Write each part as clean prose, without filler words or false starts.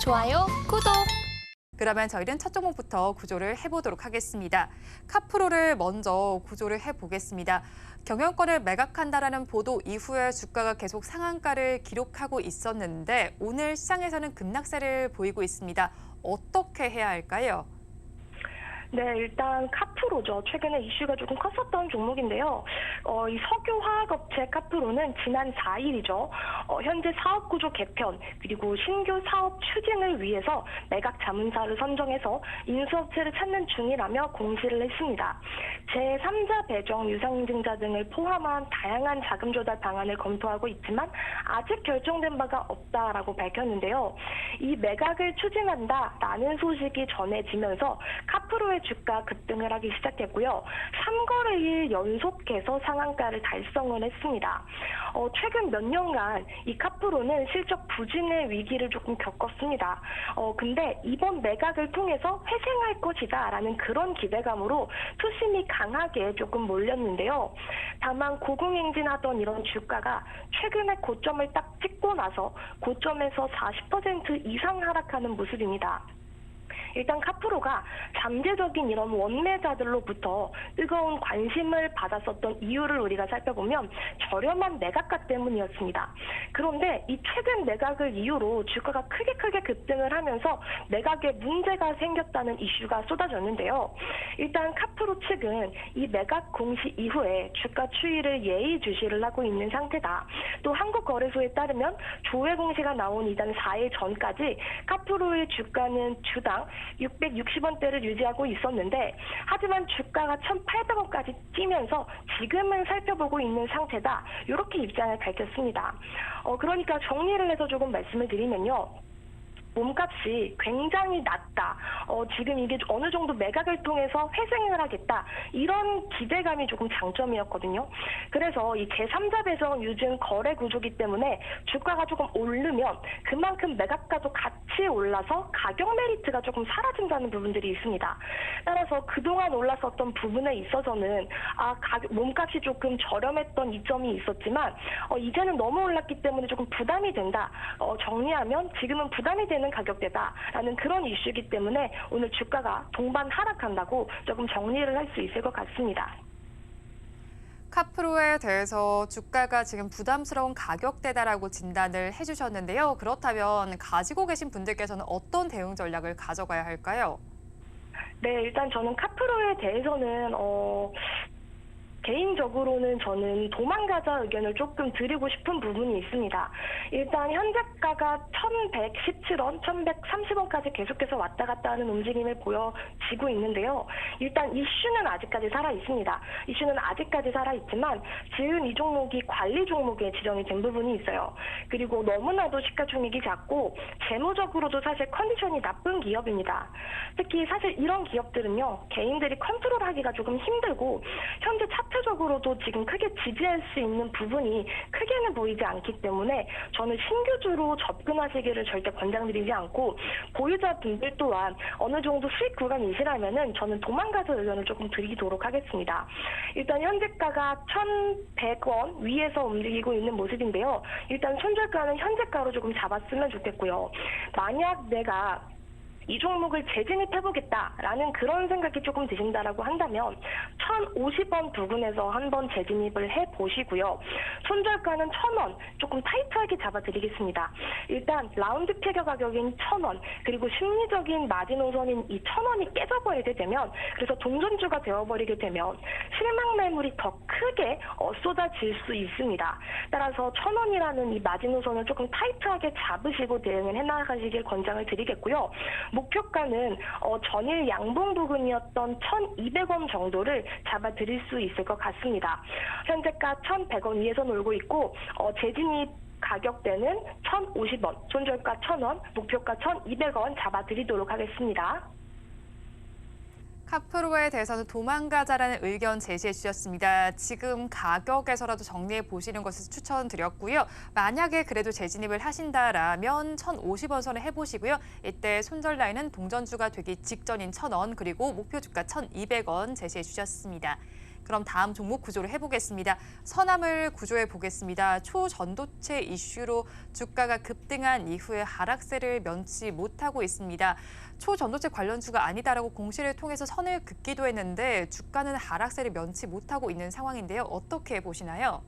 좋아요, 구독! 그러면 저희는 첫 종목부터 구조를 해보도록 하겠습니다. 카프로를 먼저 구조를 해보겠습니다. 경영권을 매각한다라는 보도 이후에 주가가 계속 상한가를 기록하고 있었는데 오늘 시장에서는 급락세를 보이고 있습니다. 어떻게 해야 할까요? 네, 일단 카프로죠. 최근에 이슈가 조금 컸었던 종목인데요. 이 석유화학업체 카프로는 지난 4일이죠. 현재 사업 구조 개편 그리고 신규 사업 추진을 위해서 매각 자문사를 선정해서 인수업체를 찾는 중이라며 공시를 했습니다. 제3자 배정 유상증자 등을 포함한 다양한 자금 조달 방안을 검토하고 있지만 아직 결정된 바가 없다라고 밝혔는데요. 이 매각을 추진한다라는 소식이 전해지면서 카프로의 주가 급등을 하기 시작했고요. 3거래일 연속해서 상한가를 달성을 했습니다. 최근 몇 년간 이 카프로는 실적 부진의 위기를 조금 겪었습니다. 근데 이번 매각을 통해서 회생할 것이다라는 그런 기대감으로 투심이 강하게 조금 몰렸는데요. 다만 고공행진하던 이런 주가가 최근에 고점을 딱 찍고 나서 고점에서 40% 이상 하락하는 모습입니다. 일단 카프로가 잠재적인 이런 원매자들로부터 뜨거운 관심을 받았었던 이유를 우리가 살펴보면 저렴한 매각가 때문이었습니다. 그런데 이 최근 매각을 이유로 주가가 크게 급등을 하면서 매각에 문제가 생겼다는 이슈가 쏟아졌는데요. 일단 카프로 측은 이 매각 공시 이후에 주가 추이를 예의주시를 하고 있는 상태다. 또 한국거래소에 따르면 조회 공시가 나온 이달 4일 전까지 카프로의 주가는 주당 660원대를 유지하고 있었는데 하지만 주가가 1,800원까지 뛰면서 지금은 살펴보고 있는 상태다. 이렇게 입장을 밝혔습니다. 그러니까 정리를 해서 조금 말씀을 드리면요. 몸값이 굉장히 낮다. 지금 이게 어느 정도 매각을 통해서 회생을 하겠다. 이런 기대감이 조금 장점이었거든요. 그래서 이 제3자 배정 유증 거래 구조기 때문에 주가가 조금 오르면 그만큼 매각가도 같이 올라서 가격 메리트가 조금 사라진다는 부분들이 있습니다. 따라서 그동안 올랐었던 부분에 있어서는 몸값이 조금 저렴했던 이점이 있었지만 이제는 너무 올랐기 때문에 조금 부담이 된다. 정리하면 지금은 부담이 되는 가격대다라는 그런 이슈이기 때문에 오늘 주가가 동반 하락한다고 조금 정리를 할 수 있을 것 같습니다. 카프로에 대해서 주가가 지금 부담스러운 가격대다라고 진단을 해주셨는데요. 그렇다면 가지고 계신 분들께서는 어떤 대응 전략을 가져가야 할까요? 네, 일단 저는 카프로에 대해서는 개인적으로는 저는 도망가자 의견을 조금 드리고 싶은 부분이 있습니다. 일단 현재가가 1,117원, 1,130원까지 계속해서 왔다 갔다 하는 움직임을 보여지고 있는데요. 일단 이슈는 아직까지 살아있습니다. 이슈는 아직까지 살아있지만 지금 이 종목이 관리 종목에 지정이 된 부분이 있어요. 그리고 너무나도 시가총액이 작고 재무적으로도 사실 컨디션이 나쁜 기업입니다. 특히 사실 이런 기업들은요. 개인들이 컨트롤하기가 조금 힘들고 현재 차트적으로도 지금 크게 지지할 수 있는 부분이 크게는 보이지 않기 때문에 저는 신규주로 접근하시기를 절대 권장드리지 않고 보유자분들 또한 어느 정도 수익 구간이시라면은 저는 도망가서 의견을 조금 드리도록 하겠습니다. 일단 현재가가 1,100원 위에서 움직이고 있는 모습인데요. 일단 손절가는 현재가로 조금 잡았으면 좋겠고요. 만약 내가 이 종목을 재진입해보겠다라는 그런 생각이 조금 드신다라고 한다면 1,050원 부근에서 한번 재진입을 해보시고요. 손절가는 1,000원 조금 타이트하게 잡아드리겠습니다. 일단 라운드 피겨 가격인 1,000원 그리고 심리적인 마지노선인 이 1,000원이 깨져버리게 되면 그래서 동전주가 되어버리게 되면 실망 매물이 더 크게 쏟아질 수 있습니다. 따라서 1,000원이라는 이 마지노선을 조금 타이트하게 잡으시고 대응을 해나가시길 권장을 드리겠고요. 목표가는 전일 양봉 부근이었던 1,200원 정도를 잡아드릴 수 있을 것 같습니다. 현재가 1,100원 위에서 놀고 있고 재진입 가격대는 1,050원, 손절가 1,000원, 목표가 1,200원 잡아드리도록 하겠습니다. 카프로에 대해서는 도망가자라는 의견 제시해 주셨습니다. 지금 가격에서라도 정리해 보시는 것을 추천드렸고요. 만약에 그래도 재진입을 하신다라면 1,050원 선에 해보시고요. 이때 손절 라인은 동전주가 되기 직전인 1,000원 그리고 목표 주가 1,200원 제시해 주셨습니다. 그럼 다음 종목 구조를 해보겠습니다. 서남을 구조해 보겠습니다. 초전도체 이슈로 주가가 급등한 이후에 하락세를 면치 못하고 있습니다. 초전도체 관련주가 아니다라고 공시를 통해서 선을 긋기도 했는데 주가는 하락세를 면치 못하고 있는 상황인데요. 어떻게 보시나요?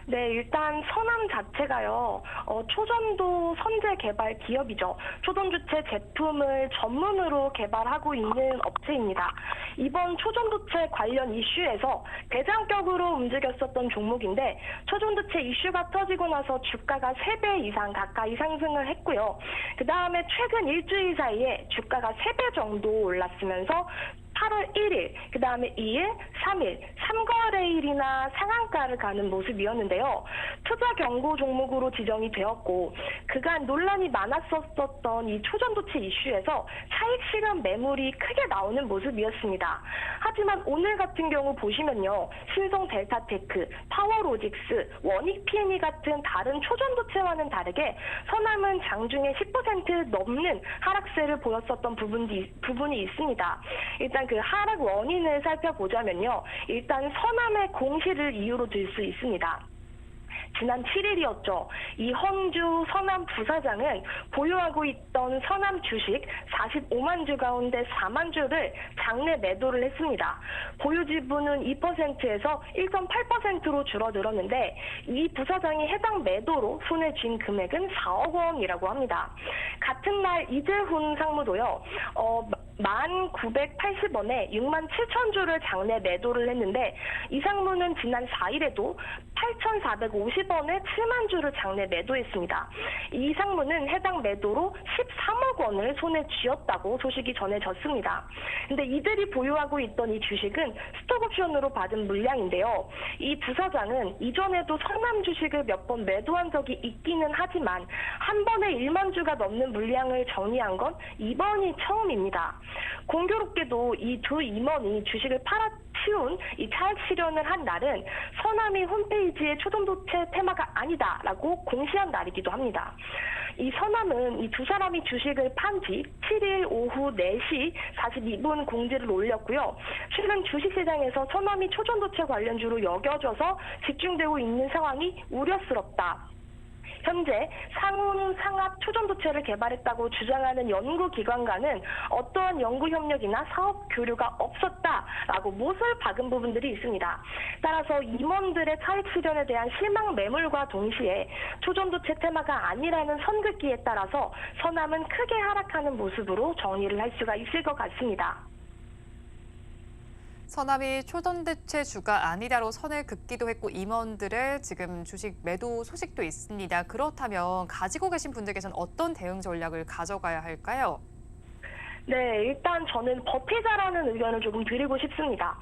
네, 일단 서남 자체가요, 초전도 선제 개발 기업이죠. 초전도체 제품을 전문으로 개발하고 있는 업체입니다. 이번 초전도체 관련 이슈에서 대장격으로 움직였었던 종목인데, 초전도체 이슈가 터지고 나서 주가가 3배 이상 가까이 상승을 했고요. 그 다음에 최근 일주일 사이에 주가가 3배 정도 올랐으면서 8월 1일, 그 다음에 2일, 3일, 3거래일이나 상한가를 가는 모습이었는데요. 투자 경고 종목으로 지정이 되었고, 그간 논란이 많았었던 이 초전도체 이슈에서 차익 실현 매물이 크게 나오는 모습이었습니다. 하지만 오늘 같은 경우 보시면요. 신성 델타테크, 파워로직스, 원익 P&E 같은 다른 초전도체와는 다르게 서남은 장중에 10% 넘는 하락세를 보였었던 부분이 있습니다. 일단 그 하락 원인을 살펴보자면요. 일단 서남의 공시를 이유로 들 수 있습니다. 지난 7일이었죠. 이헌주 서남 부사장은 보유하고 있던 서남 주식 45만 주 가운데 4만 주를 장내 매도를 했습니다. 보유 지분은 2%에서 1.8%로 줄어들었는데 이 부사장이 해당 매도로 손에 쥔 금액은 4억 원이라고 합니다. 같은 날 이재훈 상무도요. 1,980원에 6만 7천 주를 장내 매도를 했는데 이 상무는 지난 4일에도 8,450원에 7만 주를 장내 매도했습니다. 이 상무는 해당 매도로 13억 원을 손에 쥐었다고 소식이 전해졌습니다. 근데 이들이 보유하고 있던 이 주식은 스톡옵션으로 받은 물량인데요. 이 부사장은 이전에도 서남 주식을 몇 번 매도한 적이 있기는 하지만 한 번에 1만 주가 넘는 물량을 정리한 건 이번이 처음입니다. 공교롭게도 이 두 임원이 주식을 팔아치운 이 차익 실현을 한 날은 서남이 홈페이지에 초전도체 테마가 아니다라고 공시한 날이기도 합니다. 이 서남은 이 두 사람이 주식을 판 뒤 7일 오후 4시 42분 공지를 올렸고요. 최근 주식시장에서 서남이 초전도체 관련주로 여겨져서 집중되고 있는 상황이 우려스럽다. 현재 상합 초전도체를 개발했다고 주장하는 연구기관과는 어떠한 연구 협력이나 사업 교류가 없었다라고 못을 박은 부분들이 있습니다. 따라서 임원들의 차익 실현에 대한 실망 매물과 동시에 초전도체 테마가 아니라는 선긋기에 따라서 서남은 크게 하락하는 모습으로 정리를 할 수가 있을 것 같습니다. 서남이 초전도체주가 아니다로 선을 긋기도 했고 임원들의 지금 주식 매도 소식도 있습니다. 그렇다면 가지고 계신 분들께서는 어떤 대응 전략을 가져가야 할까요? 네, 일단 저는 버티자라는 의견을 조금 드리고 싶습니다.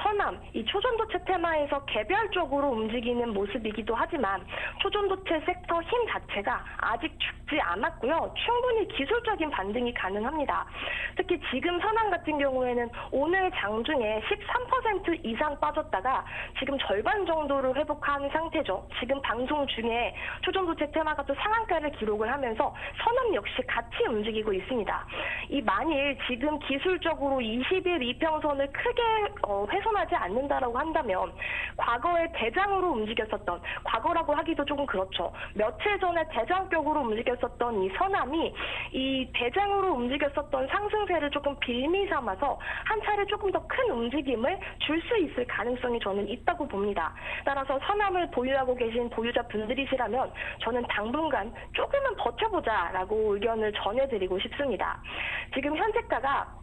서남, 이 초전도체 테마에서 개별적으로 움직이는 모습이기도 하지만 초전도체 섹터 힘 자체가 아직 죽지 않았고요. 충분히 기술적인 반등이 가능합니다. 특히 지금 서남 같은 경우에는 오늘 장중에 13% 이상 빠졌다가 지금 절반 정도로 회복한 상태죠. 지금 방송 중에 초전도체 테마가 또 상한가를 기록을 하면서 서남 역시 같이 움직이고 있습니다. 이 만일 지금 기술적으로 20일 이평선을 크게 훼손하지 않는다라고 한다면 과거에 대장으로 움직였었던, 과거라고 하기도 조금 그렇죠. 며칠 전에 대장격으로 움직였었던 이 서남이 이 대장으로 움직였었던 상승세를 조금 빌미 삼아서 한 차례 조금 더 큰 움직임을 줄 수 있을 가능성이 저는 있다고 봅니다. 따라서 서남을 보유하고 계신 보유자 분들이시라면 저는 당분간 조금은 버텨보자라고 의견을 전해드리고 싶습니다. 지금 현재가가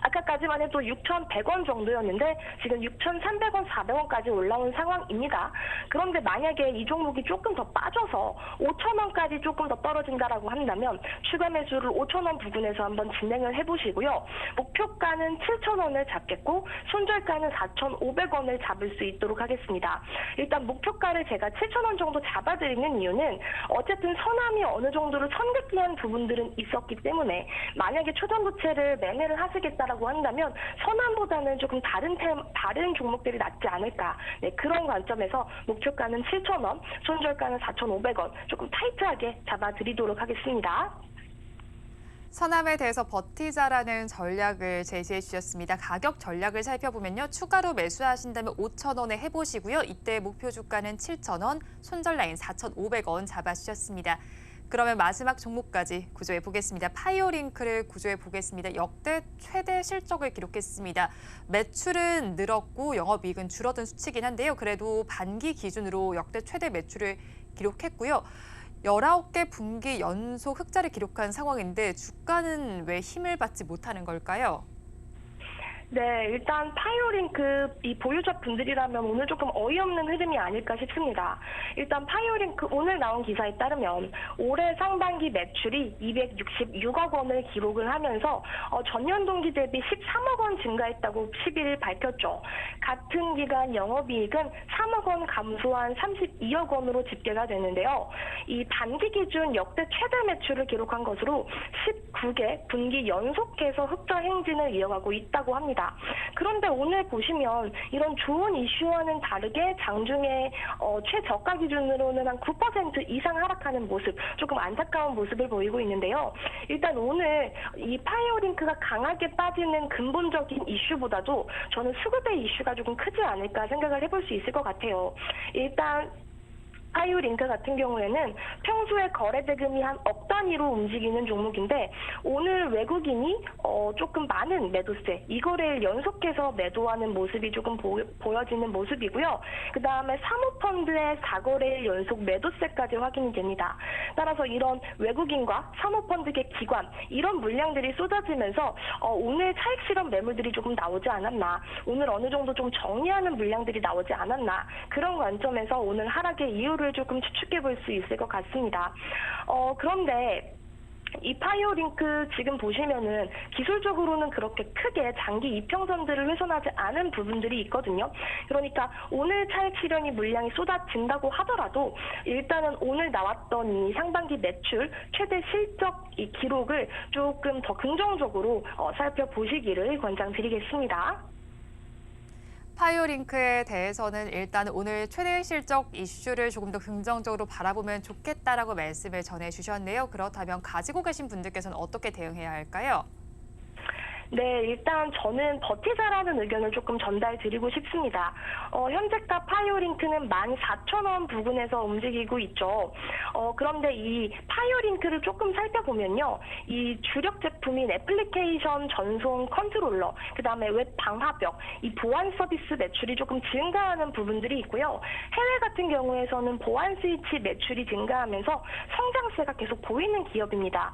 아까까지만 해도 6,100원 정도였는데 지금 6,300원, 400원까지 올라온 상황입니다. 그런데 만약에 이 종목이 조금 더 빠져서 5,000원까지 조금 더 떨어진다라고 한다면 추가 매수를 5,000원 부근에서 한번 진행을 해보시고요. 목표가는 7,000원을 잡겠고 손절가는 4,500원을 잡을 수 있도록 하겠습니다. 일단 목표가를 제가 7,000원 정도 잡아드리는 이유는 어쨌든 서남이 어느 정도로 선긋기한 부분들은 있었기 때문에 만약에 초전도체를 매매를 하시겠다라고 한다면 서남보다는 조금 다른 종목들이 낫지 않을까. 네, 그런 관점에서 목표가는 7,000원, 손절가는 4,500원 조금 타이트하게 잡아드리도록 하겠습니다. 서남에 대해서 버티자라는 전략을 제시해 주셨습니다. 가격 전략을 살펴보면요. 추가로 매수하신다면 5,000원에 해보시고요. 이때 목표 주가는 7,000원, 손절 라인 4,500원 잡아주셨습니다. 그러면 마지막 종목까지 구조해 보겠습니다. 파이오링크를 구조해 보겠습니다. 역대 최대 실적을 기록했습니다. 매출은 늘었고 영업이익은 줄어든 수치긴 한데요. 그래도 반기 기준으로 역대 최대 매출을 기록했고요. 19개 분기 연속 흑자를 기록한 상황인데 주가는 왜 힘을 받지 못하는 걸까요? 네, 일단 파이오링크 이 보유자 분들이라면 오늘 조금 어이없는 흐름이 아닐까 싶습니다. 일단 파이오링크 오늘 나온 기사에 따르면 올해 상반기 매출이 266억 원을 기록을 하면서 전년 동기 대비 13억 원 증가했다고 11일 밝혔죠. 같은 기간 영업이익은 3억 원 감소한 32억 원으로 집계가 되는데요. 이 반기 기준 역대 최대 매출을 기록한 것으로 19개 분기 연속해서 흑자 행진을 이어가고 있다고 합니다. 그런데 오늘 보시면 이런 좋은 이슈와는 다르게 장중에 최저가 기준으로는 한 9% 이상 하락하는 모습, 조금 안타까운 모습을 보이고 있는데요. 일단 오늘 이 파이오링크가 강하게 빠지는 근본적인 이슈보다도 저는 수급의 이슈가 조금 크지 않을까 생각을 해볼 수 있을 것 같아요. 일단 파이오링크 같은 경우에는 평소에 거래 대금이 한 억 단위로 움직이는 종목인데 오늘 외국인이 조금 많은 매도세, 이거를 연속해서 매도하는 모습이 조금 보여지는 모습이고요. 그 다음에 사모펀드의 4거래일 연속 매도세까지 확인이 됩니다. 따라서 이런 외국인과 사모펀드계 기관, 이런 물량들이 쏟아지면서 오늘 차익 실현 매물들이 조금 나오지 않았나, 오늘 어느 정도 좀 정리하는 물량들이 나오지 않았나, 그런 관점에서 오늘 하락의 이유를 조금 추측해 볼 수 있을 것 같습니다. 그런데 이 파이오링크 지금 보시면은 기술적으로는 그렇게 크게 장기 이평선들을 훼손하지 않은 부분들이 있거든요. 그러니까 오늘 차익 실현이 물량이 쏟아진다고 하더라도 일단은 오늘 나왔던 이 상반기 매출 최대 실적 이 기록을 조금 더 긍정적으로 살펴보시기를 권장드리겠습니다. 파이오링크에 대해서는 일단 오늘 최대 실적 이슈를 조금 더 긍정적으로 바라보면 좋겠다라고 말씀을 전해주셨네요. 그렇다면 가지고 계신 분들께서는 어떻게 대응해야 할까요? 네, 일단 저는 버티자라는 의견을 조금 전달드리고 싶습니다. 현재가 파이오링크는 14,000원 부근에서 움직이고 있죠. 그런데 이 파이오링크를 조금 살펴보면요. 이 주력 제품인 애플리케이션 전송 컨트롤러, 그 다음에 웹 방화벽, 이 보안 서비스 매출이 조금 증가하는 부분들이 있고요. 해외 같은 경우에서는 보안 스위치 매출이 증가하면서 성장세가 계속 보이는 기업입니다.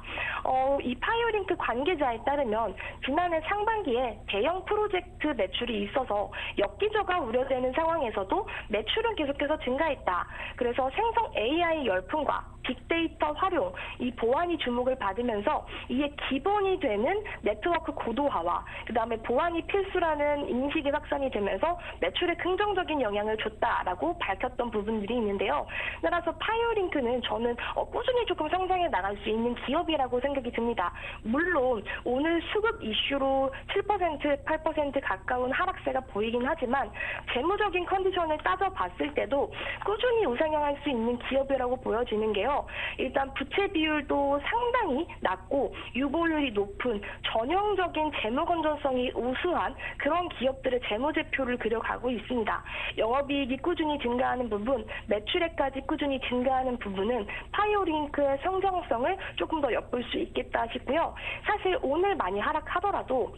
이 파이오링크 관계자에 따르면 지난해 상반기에 대형 프로젝트 매출이 있어서 역기저가 우려되는 상황에서도 매출은 계속해서 증가했다. 그래서 생성 AI 열풍과 빅데이터 활용, 이 보안이 주목을 받으면서 이에 기본이 되는 네트워크 고도화와 그다음에 보안이 필수라는 인식이 확산이 되면서 매출에 긍정적인 영향을 줬다라고 밝혔던 부분들이 있는데요. 따라서 파이오링크는 저는 꾸준히 조금 성장해 나갈 수 있는 기업이라고 생각이 듭니다. 물론 오늘 수급 이슈로 7%, 8% 가까운 하락세가 보이긴 하지만 재무적인 컨디션을 따져봤을 때도 꾸준히 우상향할 수 있는 기업이라고 보여지는 게요. 일단 부채 비율도 상당히 낮고 유보율이 높은 전형적인 재무 건전성이 우수한 그런 기업들의 재무제표를 그려가고 있습니다. 영업이익이 꾸준히 증가하는 부분, 매출액까지 꾸준히 증가하는 부분은 파이오링크의 성장성을 조금 더 엿볼 수 있겠다 싶고요. 사실 오늘 많이 하락하더라도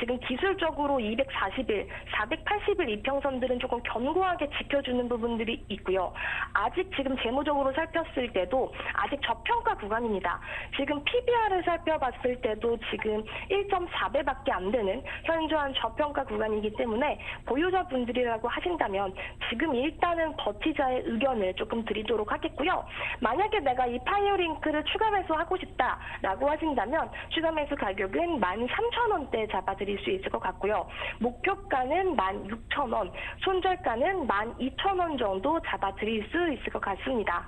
지금 기술적으로 240일, 480일 이평선들은 조금 견고하게 지켜주는 부분들이 있고요. 아직 지금 재무적으로 살폈을 때도 아직 저평가 구간입니다. 지금 PBR을 살펴봤을 때도 지금 1.4배밖에 안 되는 현저한 저평가 구간이기 때문에 보유자분들이라고 하신다면 지금 일단은 버티자의 의견을 조금 드리도록 하겠고요. 만약에 내가 이 파이오링크를 추가 매수하고 싶다라고 하신다면 추가 매수 가격은 13,000원대 잡아드릴 수 있을 것 같고요. 목표가는 16,000원, 손절가는 12,000원 정도 잡아드릴 수 있을 것 같습니다.